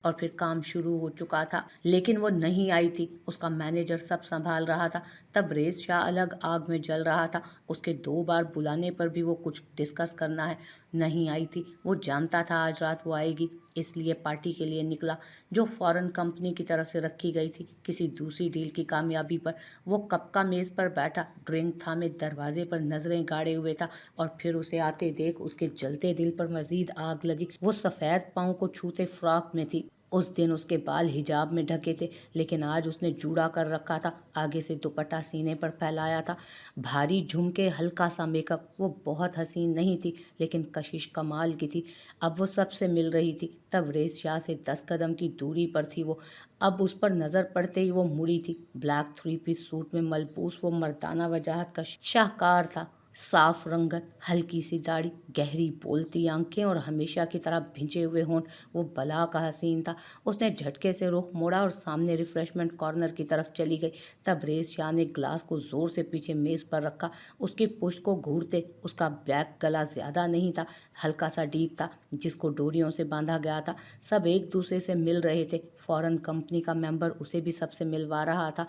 और फिर काम शुरू हो चुका था, लेकिन वो नहीं आई थी। उसका मैनेजर सब संभाल रहा था। तब रेस शाह अलग आग में जल रहा था। उसके 2 बार बुलाने पर भी वो कुछ डिस्कस करना है, नहीं आई थी। वो जानता था आज रात वो आएगी, इसलिए पार्टी के लिए निकला, जो फॉरेन कंपनी की तरफ से रखी गई थी किसी दूसरी डील की कामयाबी पर। वो कप का मेज़ पर बैठा, ड्रिंक थामे दरवाजे पर नजरें गाड़े हुए था, और फिर उसे आते देख उसके जलते दिल पर मजीद आग लगी। वो सफ़ेद पाँव को छूते फ्रॉक में थी। उस दिन उसके बाल हिजाब में ढके थे, लेकिन आज उसने जूड़ा कर रखा था, आगे से दुपट्टा सीने पर फैलाया था। भारी झुमके, हल्का सा मेकअप। वो बहुत हसीन नहीं थी, लेकिन कशिश कमाल की थी। अब वो सबसे मिल रही थी। तब रेस शाह से 10 कदम की दूरी पर थी वो। अब उस पर नजर पड़ते ही वो मुड़ी थी। ब्लैक 3 पीस सूट में मलबूस वो मर्दाना वजाहत का शाहकार था। साफ रंगत, हल्की सी दाढ़ी, गहरी बोलती आंखें और हमेशा की तरह भिंचे हुए होंठ। वो बला का हसीन था। उसने झटके से रुख मोड़ा और सामने रिफ्रेशमेंट कॉर्नर की तरफ चली गई। तब रेस शाह ने ग्लास को जोर से पीछे मेज पर रखा। उसकी पुश्त को घूरते, उसका ब्लैक गला ज्यादा नहीं था, हल्का सा डीप था, जिसको डोरियों से बांधा गया था। सब एक दूसरे से मिल रहे थे। फॉरेन कंपनी का मेंबर उसे भी सबसे मिलवा रहा था।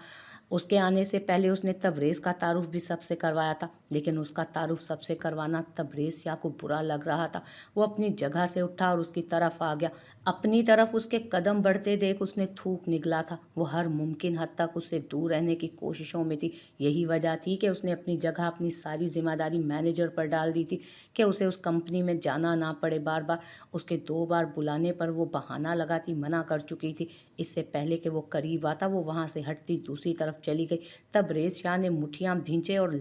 उसके आने से पहले उसने तबरेज़ का तारुफ भी सबसे करवाया था, लेकिन उसका तारुफ सबसे करवाना तबरेज़ शाह को बुरा लग रहा था। वो अपनी जगह से उठा और उसकी तरफ आ गया। अपनी तरफ उसके कदम बढ़ते देख उसने थूक निगला था। वो हर मुमकिन हद तक उससे दूर रहने की कोशिशों में थी। यही वजह थी कि उसने अपनी जगह, अपनी सारी जिम्मेदारी मैनेजर पर डाल दी थी, कि उसे उस कंपनी में जाना ना पड़े। बार बार उसके 2 बार बुलाने पर वो बहाना लगाती मना कर चुकी थी। इससे पहले कि वो करीब आता, वो वहां से हटती दूसरी तरफ चली गई। तब रेस शाह ने मुठियां भींचे और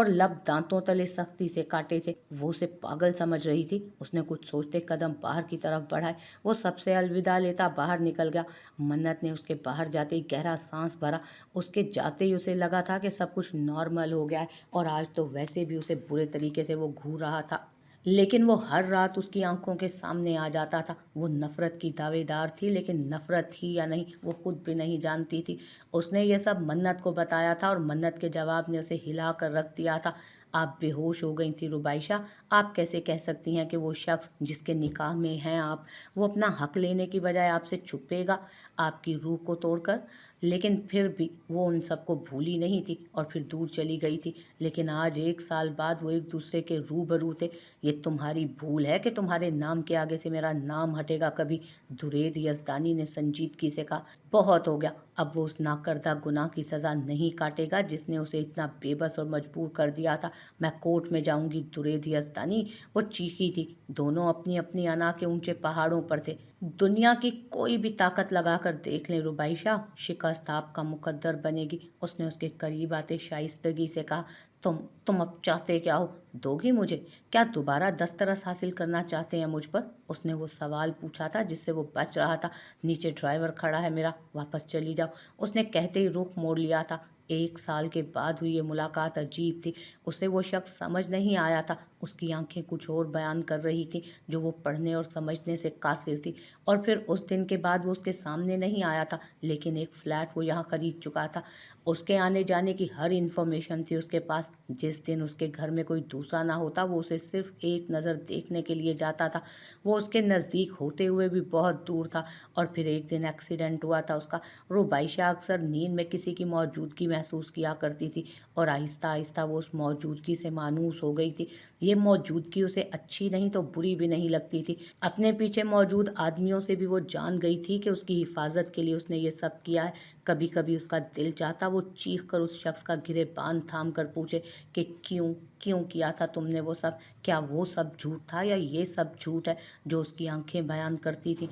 लब दांतों तले सख्ती से काटे थे। वो उसे पागल समझ रही थी। उसने कुछ सोचते कदम बाहर की तरफ बढ़ाए। वो सबसे अलविदा लेता बाहर निकल गया। मन्नत ने उसके बाहर जाते ही गहरा सांस भरा। उसके जाते ही उसे लगा था कि सब कुछ नॉर्मल हो गया है, और आज तो वैसे भी उसे बुरे तरीके से वो घूर रहा था। लेकिन वो हर रात उसकी आंखों के सामने आ जाता था। वो नफरत की दावेदार थी, लेकिन नफरत थी या नहीं वो खुद भी नहीं जानती थी। उसने ये सब मन्नत को बताया था, और मन्नत के जवाब ने उसे हिला कर रख दिया था। आप बेहोश हो गई थी रुबाइशा। आप कैसे कह सकती हैं कि वो शख्स जिसके निकाह में हैं आप, वो अपना हक लेने की बजाय आपसे छुपेगा, आपकी रूह को तोड़कर। लेकिन फिर भी वो उन सबको भूली नहीं थी, और फिर दूर चली गई थी। लेकिन आज 1 साल बाद वो एक दूसरे के रूबरू थे। ये तुम्हारी भूल है कि तुम्हारे नाम के आगे से मेरा नाम हटेगा कभी, दुरेद यज़दानी ने संजीदगी से कहा। बहुत हो गया। अब वो उस नाकर्दा गुनाह की सज़ा नहीं काटेगा जिसने उसे इतना बेबस और मजबूर कर दिया था। मैं कोर्ट में जाऊंगी दुरेद यज़दानी, वो चीखी थी। दोनों अपनी अपनी अना के ऊंचे पहाड़ों पर थे। दुनिया की कोई भी ताकत लगाकर देख लें रुबाइशा, शिकस्त आपका मुकद्दर बनेगी। उसने उसके करीब आते शाइस्तगी से कहा। तुम अब चाहते क्या हो? दोगी मुझे? क्या दोबारा दस्तरस हासिल करना चाहते हैं मुझ पर? उसने वो सवाल पूछा था जिससे वो बच रहा था। नीचे ड्राइवर खड़ा है मेरा, वापस चली जाओ, उसने कहते ही रुख मोड़ लिया था। 1 साल के बाद हुई ये मुलाकात अजीब थी। उसे वो शख्स समझ नहीं आया था। उसकी आंखें कुछ और बयान कर रही थी, जो वो पढ़ने और समझने से कासिर थी। और फिर उस दिन के बाद वो उसके सामने नहीं आया था, लेकिन एक फ्लैट वो यहाँ खरीद चुका था। उसके आने जाने की हर इन्फॉर्मेशन थी उसके पास। जिस दिन उसके घर में कोई दूसरा ना होता, वो उसे सिर्फ एक नज़र देखने के लिए जाता था। वो उसके नज़दीक होते हुए भी बहुत दूर था। और फिर एक दिन एक्सीडेंट हुआ था उसका। रुबाइशा अक्सर नींद में किसी की मौजूदगी महसूस किया करती थी, और आहिस्ता आहिस्ता वो उस मौजूदगी से मानूस हो गई थी। ये मौजूदगी उसे अच्छी नहीं तो बुरी भी नहीं लगती थी। अपने पीछे मौजूद आदमियों से भी वो जान गई थी कि उसकी हिफाजत के लिए उसने ये सब किया है। कभी कभी उसका दिल चाहता वो चीख कर उस शख्स का गिरेबान थाम कर पूछे कि क्यों क्यों किया था तुमने वो सब? क्या वो सब झूठ था, या ये सब झूठ है जो उसकी आंखें बयान करती थी,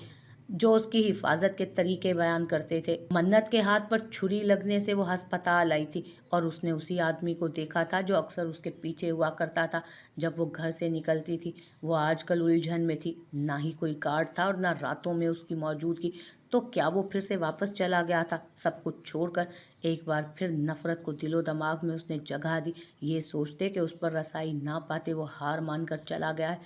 जो उसकी हिफाजत के तरीके बयान करते थे? मन्नत के हाथ पर छुरी लगने से वो अस्पताल आई थी, और उसने उसी आदमी को देखा था जो अक्सर उसके पीछे हुआ करता था जब वो घर से निकलती थी। वो आजकल उलझन में थी। ना ही कोई गार्ड था और ना रातों में उसकी मौजूदगी। तो क्या वो फिर से वापस चला गया था, सब कुछ छोड़कर? एक बार फिर नफरत को दिलो दिमाग में उसने जगह दी, ये सोचते कि उस पर रसाई ना पाते वो हार मानकर चला गया है।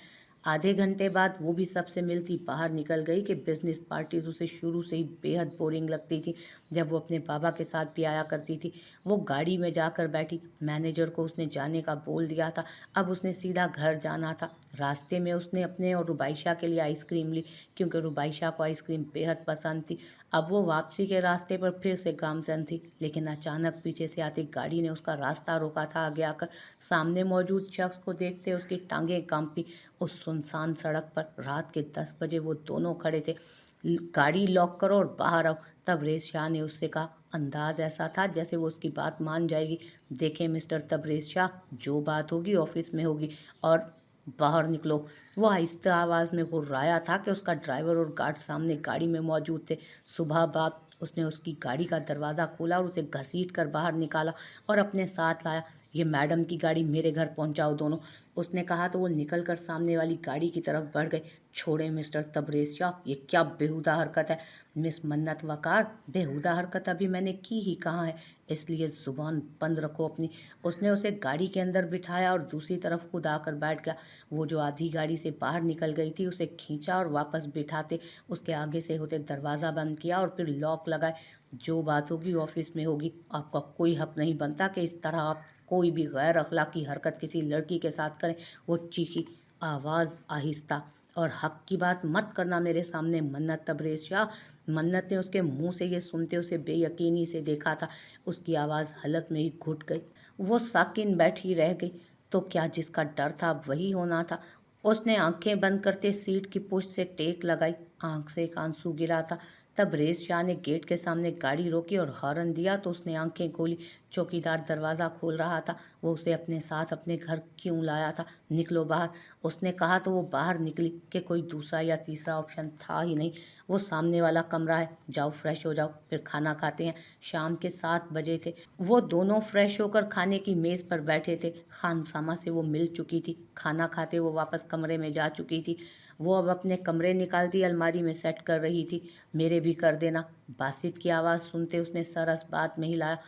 आधे घंटे बाद वो भी सबसे मिलती बाहर निकल गई कि बिजनेस पार्टीज उसे शुरू से ही बेहद बोरिंग लगती थी। जब वो अपने बाबा के साथ भी आया करती थी। वो गाड़ी में जाकर बैठी। मैनेजर को उसने जाने का बोल दिया था। अब उसने सीधा घर जाना था। रास्ते में उसने अपने और रुबाइशा के लिए आइसक्रीम ली, क्योंकि रुबाइशा को आइसक्रीम बेहद पसंद थी। अब वो वापसी के रास्ते पर फिर से गामजन थी, लेकिन अचानक पीछे से आती गाड़ी ने उसका रास्ता रोका था। आगे आकर सामने मौजूद शख्स को देखते उसकी टांगें कांपी। उस सुनसान सड़क पर रात के 10 बजे वो दोनों खड़े थे। गाड़ी लॉक करो और बाहर आओ। तबरेज शाह ने उससे कहा। अंदाज ऐसा था जैसे वो उसकी बात मान जाएगी। देखें मिस्टर तबरेज शाह, जो बात होगी ऑफिस में होगी, और बाहर निकलो। वो आहिस्ता आवाज़ में गुर्राया था कि उसका ड्राइवर और गार्ड सामने गाड़ी में मौजूद थे। सुबह बाद उसने उसकी गाड़ी का दरवाज़ा खोला और उसे घसीट कर बाहर निकाला और अपने साथ लाया। ये मैडम की गाड़ी, मेरे घर पहुंचाओ दोनों, उसने कहा तो वो निकल कर सामने वाली गाड़ी की तरफ बढ़ गए। छोड़े मिस्टर तबरेज शाह, ये क्या बेहुदा हरकत है। मिस मन्नत वकार, बेहुदा हरकत अभी मैंने की ही कहाँ है, इसलिए ज़ुबान बंद रखो अपनी। उसने उसे गाड़ी के अंदर बिठाया और दूसरी तरफ खुद आकर बैठ गया। वो जो आधी गाड़ी से बाहर निकल गई थी उसे खींचा और वापस बिठाते उसके आगे से होते दरवाज़ा बंद किया और फिर लॉक लगाए। जो बात होगी ऑफिस में होगी। आपका कोई हक नहीं बनता कि इस तरह आप कोई भी गैर अखलाकी हरकत किसी लड़की के साथ करें। वो चीखी। आवाज़ आहिस्ता। और हक की बात मत करना मेरे सामने मन्नत तबरेज शाह। मन्नत ने उसके मुंह से ये सुनते उसे बेयकीनी से देखा था। उसकी आवाज़ हलक में ही घुट गई। वो साकिन बैठी रह गई। तो क्या जिसका डर था अब वही होना था। उसने आंखें बंद करते सीट की पुष्ट से टेक लगाई। आंख से एक आंसू गिरा था। तब रेस शाह ने गेट के सामने गाड़ी रोकी और हॉर्न दिया तो उसने आंखें खोली। चौकीदार दरवाज़ा खोल रहा था। वो उसे अपने साथ अपने घर क्यों लाया था। निकलो बाहर, उसने कहा तो वो बाहर निकली कि कोई दूसरा या तीसरा ऑप्शन था ही नहीं। वो सामने वाला कमरा है, जाओ फ्रेश हो जाओ, फिर खाना खाते हैं। शाम के 7 बजे थे। वो दोनों फ्रेश होकर खाने की मेज़ पर बैठे थे। खानसामा से वो मिल चुकी थी। खाना खाते वो वापस कमरे में जा चुकी थी। वो अब अपने कमरे निकालती अलमारी में सेट कर रही थी। मेरे भी कर देना। बासित की आवाज़ सुनते उसने सर इस बात में हिलाया।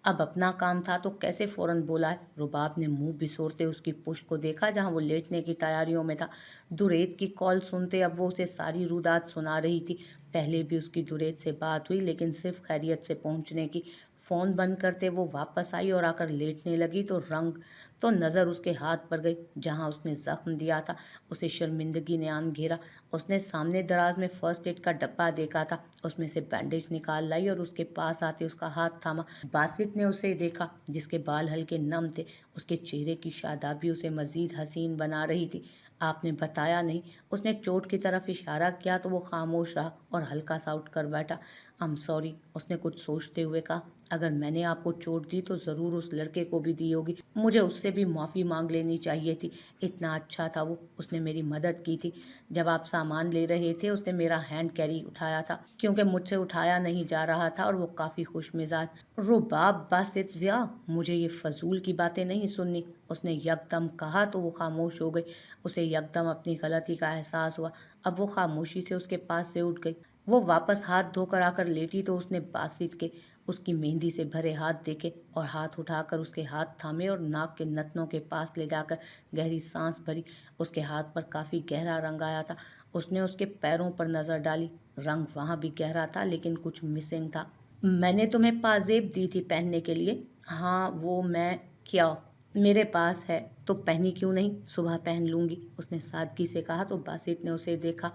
अब अपना काम था तो कैसे फौरन बोला है। रुबाब ने मुंह बिसोरते उसकी पुश्त को देखा जहां वो लेटने की तैयारियों में था। दुरेत की कॉल सुनते अब वो उसे सारी रुदात सुना रही थी। पहले भी उसकी दुरेत से बात हुई, लेकिन सिर्फ खैरियत से पहुंचने की। फ़ोन बंद करते वो वापस आई और आकर लेटने लगी तो नज़र उसके हाथ पर गई जहां उसने ज़ख्म दिया था। उसे शर्मिंदगी ने आन घेरा। उसने सामने दराज में फर्स्ट एड का डब्बा देखा था। उसमें से बैंडेज निकाल लाई और उसके पास आते उसका हाथ थामा। बासित ने उसे देखा, जिसके बाल हल्के नम थे। उसके चेहरे की शादाबी उसे मजीद हसीन बना रही थी। आपने बताया नहीं, उसने चोट की तरफ इशारा किया तो वो खामोश रहा और हल्का सा उठ कर बैठा। आई एम सॉरी, उसने कुछ सोचते हुए कहा। अगर मैंने आपको चोट दी तो ज़रूर उस लड़के को भी दी होगी। मुझे उससे भी माफ़ी मांग लेनी चाहिए थी। इतना अच्छा था वो, उसने मेरी मदद की थी। जब आप सामान ले रहे थे उसने मेरा हैंड कैरी उठाया था, क्योंकि मुझसे उठाया नहीं जा रहा था, और वो काफ़ी खुश मिजाज। रुबाब बासित ज़िया, मुझे ये फजूल की बातें नहीं सुननी, उसने यकदम कहा तो वो खामोश हो गई। उसे यकदम अपनी गलती का एहसास हुआ। अब वो खामोशी से उसके पास से उठ गई। वो वापस हाथ धोकर आकर लेटी तो उसने बासित के उसकी मेहंदी से भरे हाथ देखे और हाथ उठाकर उसके हाथ थामे और नाक के नथनों के पास ले जाकर गहरी सांस भरी। उसके हाथ पर काफ़ी गहरा रंग आया था। उसने उसके पैरों पर नज़र डाली। रंग वहाँ भी गहरा था, लेकिन कुछ मिसिंग था। मैंने तुम्हें पाजेब दी थी पहनने के लिए। हाँ, वो मैं क्या मेरे पास है तो पहनी क्यों नहीं, सुबह पहन लूंगी, उसने सादगी से कहा तो बासित ने उसे देखा,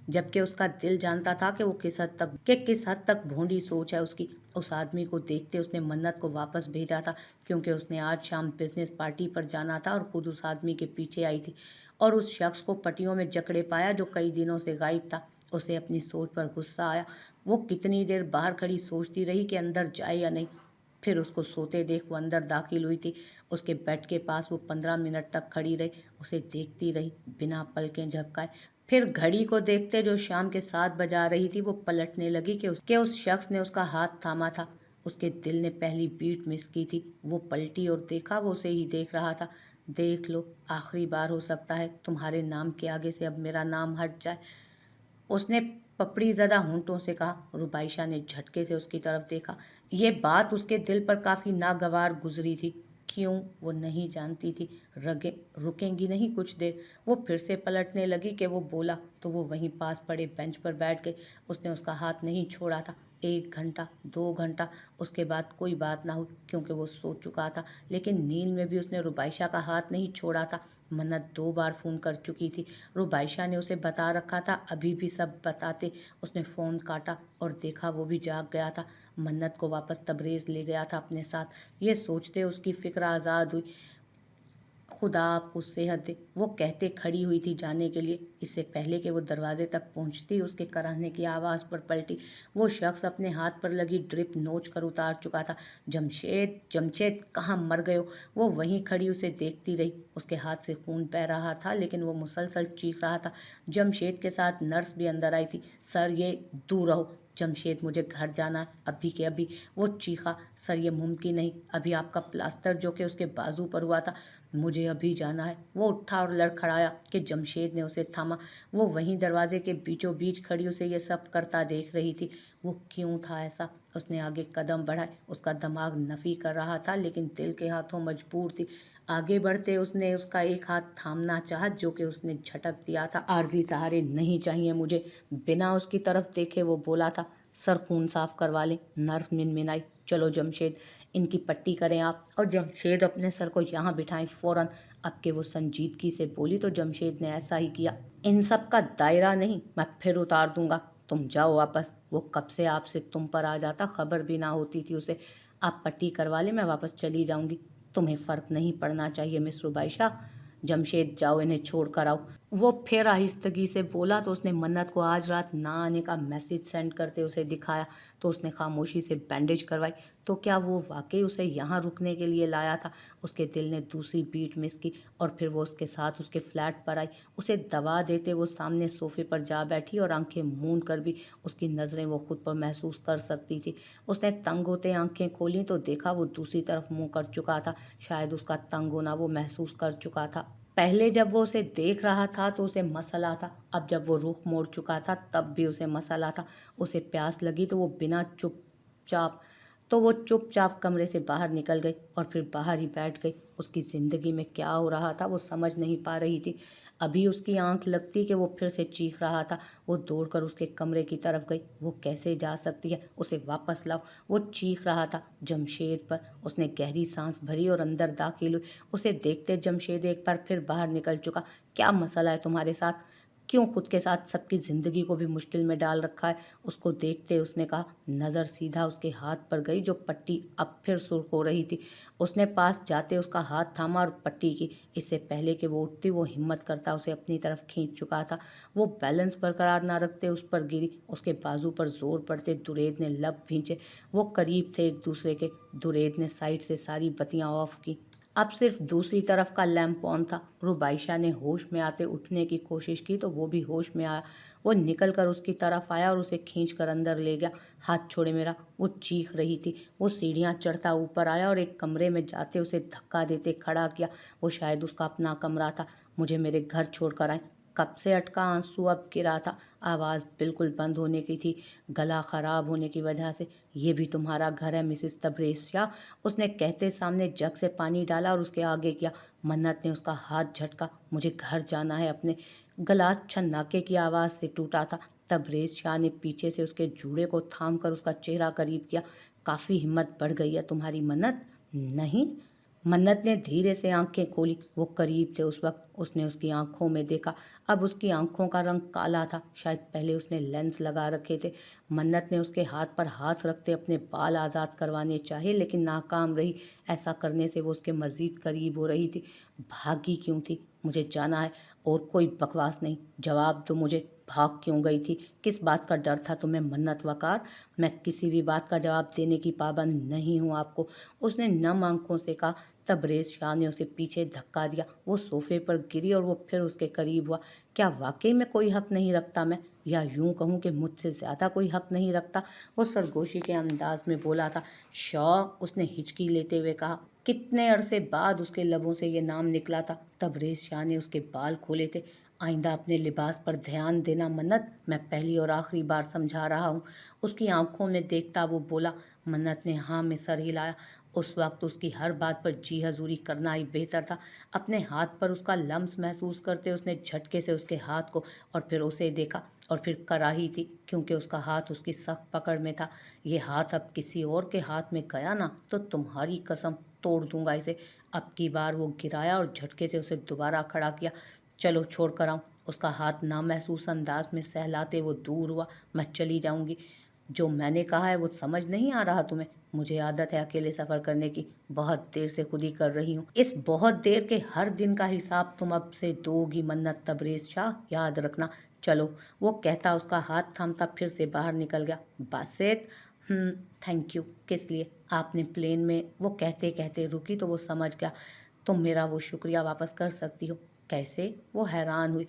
जबकि उसका दिल जानता था कि वो किस हद तक भोंडी सोच है उसकी। उस आदमी को देखते उसने मन्नत को वापस भेजा था, क्योंकि उसने आज शाम बिजनेस पार्टी पर जाना था और खुद उस आदमी के पीछे आई थी और उस शख्स को पट्टियों में जकड़े पाया जो कई दिनों से गायब था। उसे अपनी सोच पर गुस्सा आया। वो कितनी देर बाहर खड़ी सोचती रही कि अंदर जाए या नहीं। फिर उसको सोते देख वो अंदर दाखिल हुई थी। उसके बेड के पास वो 15 मिनट तक खड़ी रही, उसे देखती रही बिना पलकें झपकाए। फिर घड़ी को देखते जो शाम के 7 बजा रही थी, वो पलटने लगी कि उस शख्स ने उसका हाथ थामा था। उसके दिल ने पहली बीट मिस की थी। वो पलटी और देखा वो उसे ही देख रहा था। देख लो, आखिरी बार हो सकता है तुम्हारे नाम के आगे से अब मेरा नाम हट जाए, उसने पपड़ी ज़दा होंठों से कहा। रुबाइशा ने झटके से उसकी तरफ देखा। ये बात उसके दिल पर काफ़ी नागवार गुजरी थी। क्यों वो नहीं जानती थी। रुकेंगी नहीं कुछ देर। वो फिर से पलटने लगी कि वो बोला तो वो वहीं पास पड़े बेंच पर बैठ गई। उसने उसका हाथ नहीं छोड़ा था। 1 घंटा 2 घंटा उसके बाद कोई बात ना हुई क्योंकि वो सो चुका था, लेकिन नींद में भी उसने रुबाइशा का हाथ नहीं छोड़ा था। मन्नत 2 बार फ़ोन कर चुकी थी। रुबाइशा ने उसे बता रखा था, अभी भी सब बताते। उसने फ़ोन काटा और देखा वो भी जाग गया था। मन्नत को वापस तबरेज़ ले गया था अपने साथ। ये सोचते उसकी फ़िक्र आज़ाद हुई। खुदा आपको सेहत दे, वो कहते खड़ी हुई थी जाने के लिए। इससे पहले कि वो दरवाजे तक पहुंचती उसके कराहने की आवाज़ पर पलटी। वो शख्स अपने हाथ पर लगी ड्रिप नोच कर उतार चुका था। जमशेद, जमशेद, कहाँ मर गए हो? वो वहीं खड़ी उसे देखती रही। उसके हाथ से खून बह रहा था लेकिन वो मुसलसल चीख रहा था। जमशेद के साथ नर्स भी अंदर आई थी। सर, ये दूर रहो। जमशेद, मुझे घर जाना है, अभी के अभी। वो चीखा। सर, ये मुमकिन नहीं, अभी आपका प्लास्टर जो कि उसके बाजू पर हुआ था। मुझे अभी जाना है। वो उठा और लड़खड़ाया कि जमशेद ने उसे थामा। वो वहीं दरवाजे के बीचों बीच खड़ी उसे ये सब करता देख रही थी। वो क्यों था ऐसा? उसने आगे कदम बढ़ाए। उसका दिमाग नफी कर रहा था लेकिन दिल के हाथों मजबूर थी। आगे बढ़ते उसने उसका एक हाथ थामना चाहा जो कि उसने झटक दिया था। आरजी सहारे नहीं चाहिए मुझे। बिना उसकी तरफ देखे वो बोला था। सर, खून साफ करवा लें। नर्स मिनमिनाई। चलो जमशेद, इनकी पट्टी करें आप। और जमशेद अपने सर को यहाँ बिठाएं फौरन। अब के वो संजीदगी से बोली तो जमशेद ने ऐसा ही किया। इन सब का दायरा नहीं, मैं फिर उतार दूंगा। तुम जाओ वापस। वो कब से आपसे तुम पर आ जाता, खबर भी ना होती थी उसे। आप पट्टी करवा ले, मैं वापस चली जाऊंगी। तुम्हें फर्क नहीं पड़ना चाहिए मिस रुबाइशा। जमशेद, जाओ, इन्हें छोड़ कर आओ। वो फिर आहिस्तगी से बोला तो उसने मन्नत को आज रात ना आने का मैसेज सेंड करते उसे दिखाया। तो उसने खामोशी से बैंडेज करवाई। तो क्या वो वाकई उसे यहाँ रुकने के लिए लाया था? उसके दिल ने दूसरी बीट मिस की और फिर वो उसके साथ उसके फ्लैट पर आई। उसे दबा देते वो सामने सोफे पर जा बैठी और आंखें मूंद कर भी उसकी नज़रें वो खुद पर महसूस कर सकती थी। उसने तंग होते आंखें खोली तो देखा वो दूसरी तरफ मुंह कर चुका था। शायद उसका तंग होना वो महसूस कर चुका था। पहले जब वो उसे देख रहा था तो उसे मसला था। अब जब वो रुख मोड़ चुका था तब भी उसे मसला था। उसे प्यास लगी तो वो चुपचाप कमरे से बाहर निकल गई और फिर बाहर ही बैठ गई। उसकी ज़िंदगी में क्या हो रहा था वो समझ नहीं पा रही थी। अभी उसकी आंख लगती कि वो फिर से चीख रहा था। वो दौड़कर उसके कमरे की तरफ गई। वो कैसे जा सकती है? उसे वापस लाओ। वो चीख रहा था जमशेद पर। उसने गहरी सांस भरी और अंदर दाखिल हुई। उसे देखते जमशेद एक बार फिर बाहर निकल चुका। क्या मसला है तुम्हारे साथ? क्यों खुद के साथ सबकी ज़िंदगी को भी मुश्किल में डाल रखा है? उसको देखते उसने कहा। नज़र सीधा उसके हाथ पर गई जो पट्टी अब फिर सुर्ख हो रही थी। उसने पास जाते उसका हाथ थामा और पट्टी की। इससे पहले कि वो उठती वो हिम्मत करता उसे अपनी तरफ खींच चुका था। वो बैलेंस बरकरार ना रखते उस पर गिरी। उसके बाजू पर जोर पड़ते दुरेद ने लब भींचे। वो करीब थे एक दूसरे के। दुरेद ने साइड से सारी बत्तियां ऑफ की। अब सिर्फ दूसरी तरफ का लैंप ऑन था। रुबाइशा ने होश में आते उठने की कोशिश की तो वो भी होश में आया। वो निकल कर उसकी तरफ आया और उसे खींच कर अंदर ले गया। हाथ छोड़े मेरा। वो चीख रही थी। वो सीढ़ियाँ चढ़ता ऊपर आया और एक कमरे में जाते उसे धक्का देते खड़ा किया। वो शायद उसका अपना कमरा था। मुझे मेरे घर छोड़ कर आए। कब से अटका आंसू अब गिरा था। आवाज़ बिल्कुल बंद होने की थी, गला खराब होने की वजह से। ये भी तुम्हारा घर है मिसेस तब्रेज़िया? उसने कहते सामने जग से पानी डाला और उसके आगे किया। मन्नत ने उसका हाथ झटका। मुझे घर जाना है अपने। गिलास छन्नाके की आवाज़ से टूटा था। तबरेज़ शाह ने पीछे से उसके जूड़े को थाम कर उसका चेहरा करीब किया। काफ़ी हिम्मत बढ़ गई है तुम्हारी मन्नत। नहीं। मन्नत ने धीरे से आंखें खोली। वो करीब थे उस वक्त। उसने उसकी आंखों में देखा। अब उसकी आंखों का रंग काला था। शायद पहले उसने लेंस लगा रखे थे। मन्नत ने उसके हाथ पर हाथ रखते अपने बाल आज़ाद करवाने चाहे लेकिन नाकाम रही। ऐसा करने से वो उसके मज़ीद करीब हो रही थी। भागी क्यों थी? मुझे जाना है और कोई बकवास नहीं। जवाब दो मुझे, भाग क्यों गई थी? किस बात का डर था तुम्हें मन्नत वकार? मैं किसी भी बात का जवाब देने की पाबंद नहीं हूँ आपको, उसने नम आंखों से कहा। तबरेज़ शाह ने उसे पीछे धक्का दिया। वो सोफे पर गिरी और वो फिर उसके करीब हुआ। क्या वाकई में कोई हक नहीं रखता मैं, या यूं कहूँ कि मुझसे ज़्यादा कोई हक नहीं रखता? वो सरगोशी के अंदाज में बोला था। शॉ, उसने हिचकी लेते हुए कहा। कितने अरसे बाद उसके लबों से ये नाम निकला था। तबरेज़ शाह ने उसके बाल खोले थे। आइंदा अपने लिबास पर ध्यान देना मन्नत, मैं पहली और आखिरी बार समझा रहा हूँ। उसकी आंखों में देखता वो बोला। मन्नत ने हाँ में सर हिलाया। उस वक्त उसकी हर बात पर जी हजूरी करना ही बेहतर था। अपने हाथ पर उसका लम्स महसूस करते उसने झटके से उसके हाथ को और फिर उसे देखा और फिर कराही थी, क्योंकि उसका हाथ उसकी सख्त पकड़ में था। ये हाथ अब किसी और के हाथ में गया ना तो तुम्हारी कसम तोड़ दूंगा इसे। अब की बार वो गिराया और झटके से उसे दोबारा खड़ा किया। चलो छोड़ कर आऊँ। उसका हाथ नामहसूस अंदाज में सहलाते वो दूर हुआ। मैं चली जाऊंगी। जो मैंने कहा है वो समझ नहीं आ रहा तुम्हें? मुझे आदत है अकेले सफर करने की, बहुत देर से खुद ही कर रही हूँ। इस बहुत देर के हर दिन का हिसाब तुम अब से दोगी मन्नत तबरेज शाह, याद रखना। चलो, वो कहता उसका हाथ थामता फिर से बाहर निकल गया। Basit, thank you. किस लिए? आपने प्लेन में, वो कहते कहते रुकी तो वो समझ गया। तुम मेरा वो शुक्रिया वापस कर सकती हो। कैसे? वो हैरान हुई।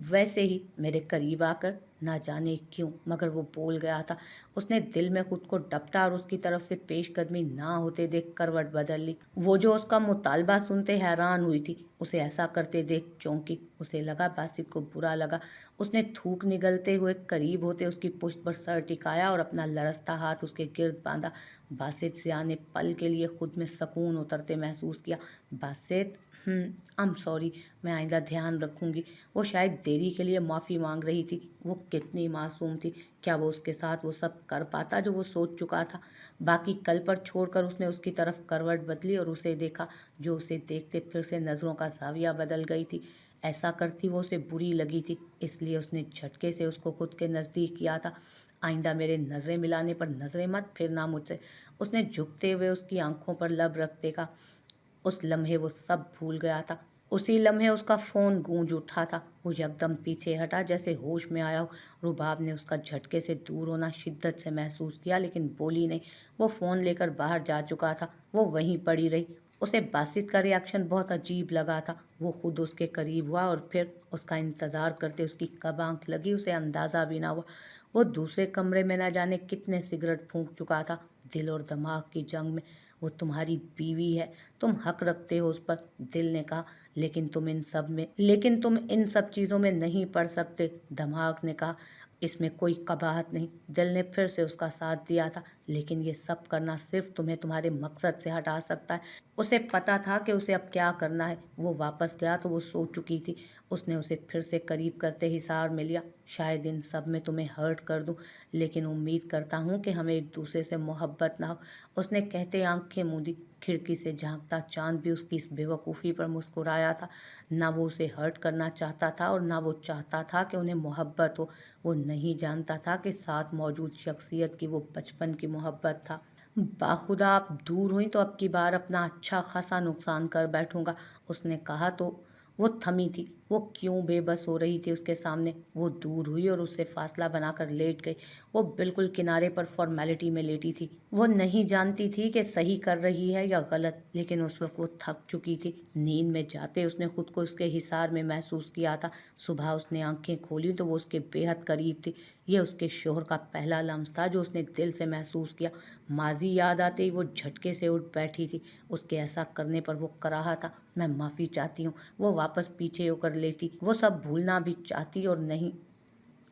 वैसे ही, मेरे करीब आकर। ना जाने क्यों मगर वो बोल गया था। उसने दिल में खुद को डपटा और उसकी तरफ से पेशकदमी ना होते देख करवट बदल ली। वो जो उसका मुतालबा सुनते हैरान हुई थी, उसे ऐसा करते देख चौंकी। उसे लगा बासित को बुरा लगा। उसने थूक निगलते हुए करीब होते उसकी पुश्त पर सर टिकाया और अपना लरसता हाथ उसके गिर्द बांधा। बासित जिया ने पल के लिए खुद में सुकून उतरते महसूस किया। बासित, आई एम सॉरी, मैं आइंदा ध्यान रखूंगी। वो शायद देरी के लिए माफ़ी मांग रही थी। वो कितनी मासूम थी। क्या वो उसके साथ वो सब कर पाता जो वो सोच चुका था? बाकी कल पर छोड़कर उसने उसकी तरफ करवट बदली और उसे देखा, जो उसे देखते फिर से नज़रों का जाविया बदल गई थी। ऐसा करती वो उसे बुरी लगी थी, इसलिए उसने झटके से उसको खुद के नज़दीक किया था। आइंदा मेरे नज़रें मिलाने पर नज़रें मत फिरना मुझसे। उसने झुकते हुए उसकी आंखों पर लब रखते कहा। उस लम्हे वो सब भूल गया था। उसी लम्हे उसका फ़ोन गूंज उठा था। वो यकदम पीछे हटा जैसे होश में आया हो। रुबाब ने उसका झटके से दूर होना शिद्दत से महसूस किया, लेकिन बोली नहीं। वो फ़ोन लेकर बाहर जा चुका था। वो वहीं पड़ी रही। उसे बासित का रिएक्शन बहुत अजीब लगा था। वो खुद उसके करीब हुआ और फिर उसका इंतज़ार करते उसकी कब आंख लगी उसे अंदाज़ा भी ना हुआ। वो दूसरे कमरे में न जाने कितने सिगरेट फूंक चुका था। दिल और दिमाग की जंग में। वो तुम्हारी बीवी है, तुम हक रखते हो उस पर, दिल ने कहा। लेकिन तुम इन सब चीज़ों में नहीं पड़ सकते, दिमाग ने कहा। इसमें कोई कबाहत नहीं, दिल ने फिर से उसका साथ दिया था। लेकिन ये सब करना सिर्फ तुम्हें तुम्हारे मकसद से हटा सकता है। उसे पता था कि उसे अब क्या करना है। वो वापस गया तो वो सो चुकी थी। उसने उसे फिर से करीब करते हिसार में लिया। शायद इन सब में तुम्हें हर्ट कर दूं, लेकिन उम्मीद करता हूँ कि हमें एक दूसरे से मोहब्बत ना हो। उसने कहते आंखें मूंदी। खिड़की से झांकता चांद भी उसकी इस बेवकूफ़ी पर मुस्कुराया था। ना वो उसे हर्ट करना चाहता था और ना वो चाहता था कि उन्हें मोहब्बत हो। वो नहीं जानता था कि साथ मौजूद शख्सियत की वो बचपन की मोहब्बत था। बाखुदा आप दूर हुई तो अब की बार अपना अच्छा खासा नुकसान कर बैठूंगा, उसने कहा तो वो थमी थी। वो क्यों बेबस हो रही थी उसके सामने। वो दूर हुई और उससे फासला बनाकर लेट गई। वो बिल्कुल किनारे पर फॉर्मेलिटी में लेटी थी। वो नहीं जानती थी कि सही कर रही है या गलत, लेकिन उस वक्त वो थक चुकी थी। नींद में जाते उसने खुद को उसके हिसार में महसूस किया था। सुबह उसने आंखें खोली तो वो उसके बेहद करीब थी। ये उसके शोहर का पहला लम्स था जो उसने दिल से महसूस किया। माजी याद आते ही वो झटके से उठ बैठी थी। उसके ऐसा करने पर वो कराहा था। मैं माफ़ी चाहती हूँ। वो वापस पीछे होकर लेटी। वो सब भूलना भी चाहती और नहीं।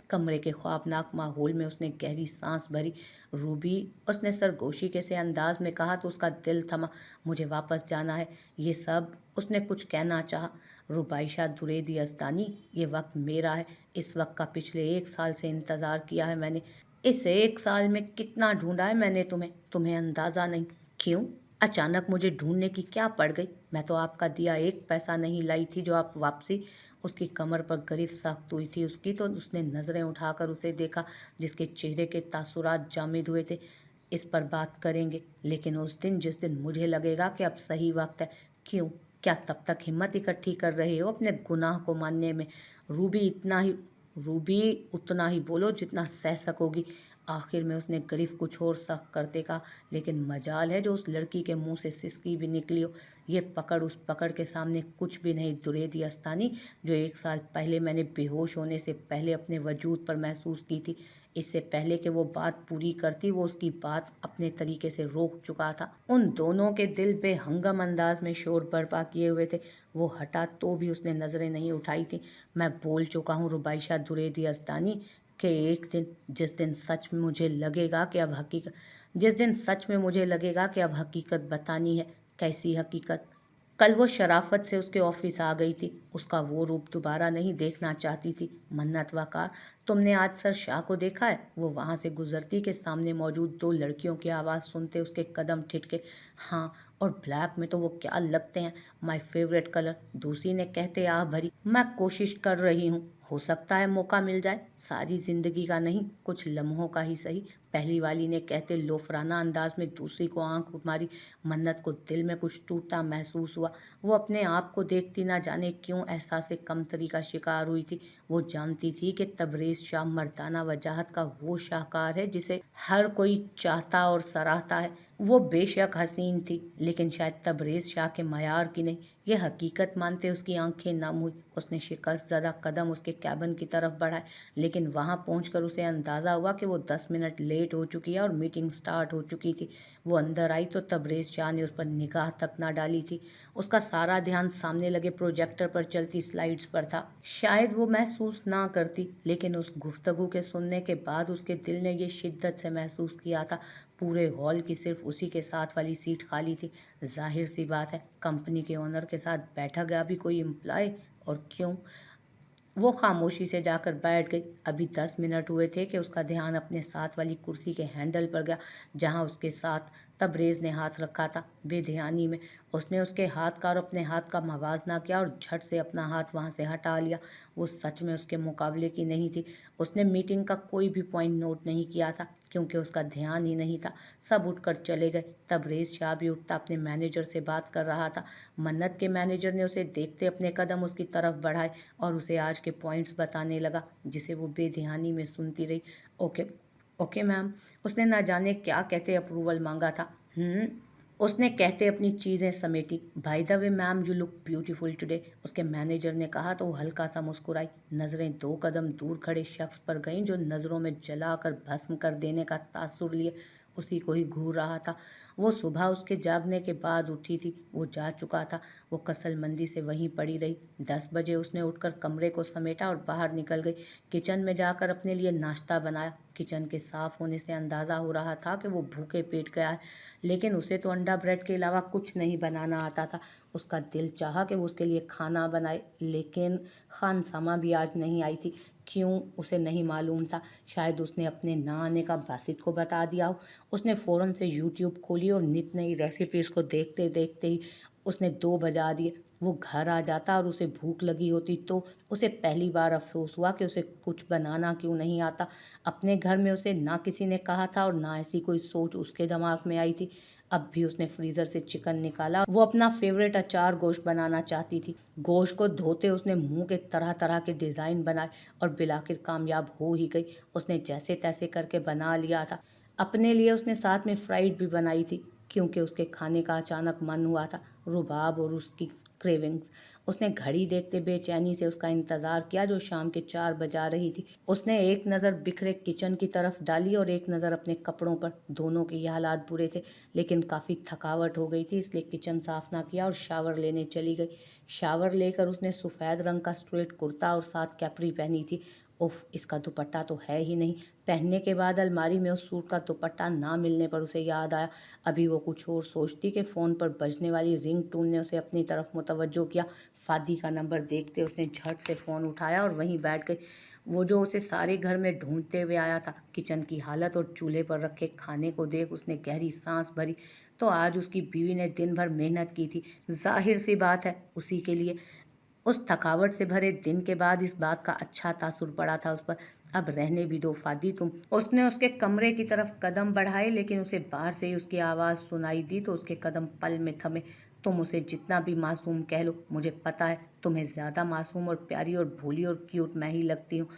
कमरे के ख्वाबनाक माहौल में उसने गहरी सांस भरी। रूबी, उसने सरगोशी के से अंदाज में कहा तो उसका दिल थमा। मुझे वापस जाना है। ये सब उसने कुछ कहना चाहा। रुबाइशा दुरेदी अस्तानी, ये वक्त मेरा है। इस वक्त का पिछले 1 साल से इंतज़ार किया है मैंने। इस 1 साल में कितना ढूंढा है मैंने तुम्हें, तुम्हें अंदाज़ा नहीं। क्यों? अचानक मुझे ढूंढने की क्या पड़ गई? मैं तो आपका दिया 1 पैसा नहीं लाई थी जो आप वापसी। उसकी कमर पर गिरफ्त सख्त हुई थी उसकी, तो उसने नज़रें उठाकर उसे देखा, जिसके चेहरे के तासुरात जामिद हुए थे। इस पर बात करेंगे, लेकिन उस दिन जिस दिन मुझे लगेगा कि अब सही वक्त है। क्यों? क्या तब तक हिम्मत इकट्ठी कर रहे हो अपने गुनाह को मानने में? रूबी इतना ही रूबी उतना ही बोलो जितना सह सकोगी। आखिर में उसने गिरफ्त कुछ और सख्त करते कहा, लेकिन मजाल है जो उस लड़की के मुंह से सिसकी भी निकली हो। ये पकड़ उस पकड़ के सामने कुछ भी नहीं दुरेदी अस्तानी, जो 1 साल पहले मैंने बेहोश होने से पहले अपने वजूद पर महसूस की थी। इससे पहले कि वो बात पूरी करती वो उसकी बात अपने तरीके से रोक चुका था। उन दोनों के दिल बेहंगम अंदाज में शोर बर्पा किए हुए थे। वो हटा तो भी उसने नजरें नहीं उठाई थी। मैं बोल चुका हूँ रुबाइशा दुरेदी अस्तानी कि एक दिन जिस दिन सच में मुझे लगेगा कि अब हकीकत बतानी है। कैसी हकीकत? कल वो शराफत से उसके ऑफिस आ गई थी। उसका वो रूप दोबारा नहीं देखना चाहती थी। मन्नत वकार, तुमने आज सर शाह को देखा है? वो वहां से गुजरती के सामने मौजूद दो लड़कियों की आवाज़ सुनते उसके कदम ठिठके। हाँ, और ब्लैक में तो वो क्या लगते हैं, माय फेवरेट कलर। दूसरी ने कहते आह भरी, मैं कोशिश कर रही हूँ, हो सकता है मौका मिल जाए, सारी जिंदगी का नहीं, कुछ लम्हों का ही सही। पहली वाली ने कहते लोफराना अंदाज में दूसरी को आंख मारी। मन्नत को दिल में कुछ टूटता महसूस हुआ। वो अपने आप को देखती ना जाने क्यों एहसास कमतरी का शिकार हुई थी। वो जानती थी कि तबरेज़ शाह मर्दाना वजाहत का वो शाहकार है जिसे हर कोई चाहता और सराहता है। वो बेशक हसीन थी, लेकिन शायद तबरेज़ शाह के मयार की नहीं। ये हकीकत मानते उसकी आंखें नम हुई। उसने शिकस्त ज़दा कदम उसके कैबिन की तरफ बढ़ाए, लेकिन वहां पहुंचकर उसे अंदाज़ा हुआ कि वो 10 मिनट लेट हो चुकी है और मीटिंग स्टार्ट हो चुकी थी। वो अंदर आई तो तबरेज़ शाह ने उस पर निगाह तक ना डाली थी। उसका सारा ध्यान सामने लगे प्रोजेक्टर पर चलती स्लाइड्स पर था। शायद वो महसूस ना करती, लेकिन उस गुफ्तगू के सुनने के बाद उसके दिल ने ये शिद्दत से महसूस किया था। पूरे हॉल की सिर्फ उसी के साथ वाली सीट खाली थी। जाहिर सी बात है, कंपनी के ओनर के साथ बैठा गया भी कोई एम्प्लॉय, और क्यों? वो खामोशी से जाकर बैठ गई। अभी 10 मिनट हुए थे कि उसका ध्यान अपने साथ वाली कुर्सी के हैंडल पर गया, जहां उसके साथ तबरेज़ ने हाथ रखा था। बेध्यानी में उसने उसके हाथ का और अपने हाथ का मवाजना किया और झट से अपना हाथ वहां से हटा लिया। वो सच में उसके मुकाबले की नहीं थी। उसने मीटिंग का कोई भी पॉइंट नोट नहीं किया था, क्योंकि उसका ध्यान ही नहीं था। सब उठकर चले गए। तबरेज़ शाह भी उठता अपने मैनेजर से बात कर रहा था। मन्नत के मैनेजर ने उसे देखते अपने कदम उसकी तरफ बढ़ाए और उसे आज के पॉइंट्स बताने लगा, जिसे वो बेध्यानी में सुनती रही। Okay, okay ma'am. उसने ना जाने क्या कहते अप्रूवल मांगा था। उसने कहते अपनी चीज़ें समेटी। By the way ma'am, you look beautiful today, उसके मैनेजर ने कहा तो वो हल्का सा मुस्कुराई। नज़रें 2 कदम दूर खड़े शख्स पर गईं जो नज़रों में जलाकर भस्म कर देने का तासुर लिए उसी को ही घूर रहा था। वो सुबह उसके जागने के बाद उठी थी। वो जा चुका था। वो कसलमंदी से वहीं पड़ी रही। 10 बजे उसने उठकर कमरे को समेटा और बाहर निकल गई। किचन में जाकर अपने लिए नाश्ता बनाया। किचन के साफ होने से अंदाज़ा हो रहा था कि वो भूखे पेट गया है, लेकिन उसे तो अंडा ब्रेड के अलावा कुछ नहीं बनाना आता था। उसका दिल चाहा कि वो उसके लिए खाना बनाए, लेकिन खानसामा भी आज नहीं आई थी। क्यों, उसे नहीं मालूम था। शायद उसने अपने ना आने का बासित को बता दिया हो। उसने फ़ौरन से यूट्यूब खोली और नित नई रेसिपीज़ को देखते देखते ही उसने 2 बजा दिए। वो घर आ जाता और उसे भूख लगी होती तो उसे पहली बार अफसोस हुआ कि उसे कुछ बनाना क्यों नहीं आता। अपने घर में उसे ना किसी ने कहा था और ना ऐसी कोई सोच उसके दिमाग में आई थी। अब भी उसने फ्रीज़र से चिकन निकाला। वो अपना फेवरेट अचार गोश्त बनाना चाहती थी। गोश्त को धोते उसने मुंह के तरह तरह के डिज़ाइन बनाए और बिलाखिर कामयाब हो ही गई। उसने जैसे तैसे करके बना लिया था। अपने लिए उसने साथ में फ्राइड भी बनाई थी, क्योंकि उसके खाने का अचानक मन हुआ था। रुबाब और उसकी क्रेविंग्स। उसने घड़ी देखते बेचैनी से उसका इंतज़ार किया जो शाम के 4 बजा रही थी। उसने एक नज़र बिखरे किचन की तरफ डाली और एक नज़र अपने कपड़ों पर। दोनों के ये हालात बुरे थे, लेकिन काफ़ी थकावट हो गई थी, इसलिए किचन साफ ना किया और शावर लेने चली गई। शावर लेकर उसने सफ़ेद रंग का स्ट्रेट कुर्ता और साथ कैपरी पहनी थी। उफ, इसका दुपट्टा तो है ही नहीं। पहनने के बाद अलमारी में उस सूट का दुपट्टा ना मिलने पर उसे याद आया। अभी वो कुछ और सोचती कि फ़ोन पर बजने वाली रिंग टोन ने उसे अपनी तरफ मुतवज्जो किया। फादी का नंबर देखते उसने झट से फ़ोन उठाया और वहीं बैठ गई। वो जो उसे सारे घर में ढूंढते हुए आया था। किचन की हालत और चूल्हे पर रखे खाने को देख उसने गहरी सांस भरी। तो आज उसकी बीवी ने दिन भर मेहनत की थी, जाहिर सी बात है उसी के लिए। उस थकावट से भरे दिन के बाद इस बात का अच्छा तासुर पड़ा था उस पर। अब रहने भी दो फादी तुम। उसने उसके कमरे की तरफ कदम बढ़ाए, लेकिन उसे बाहर से ही उसकी आवाज़ सुनाई दी तो उसके कदम पल में थमे। तुम उसे जितना भी मासूम कह लो, मुझे पता है तुम्हें ज़्यादा मासूम और प्यारी और भोली और क्यूट मैं ही लगती हूँ।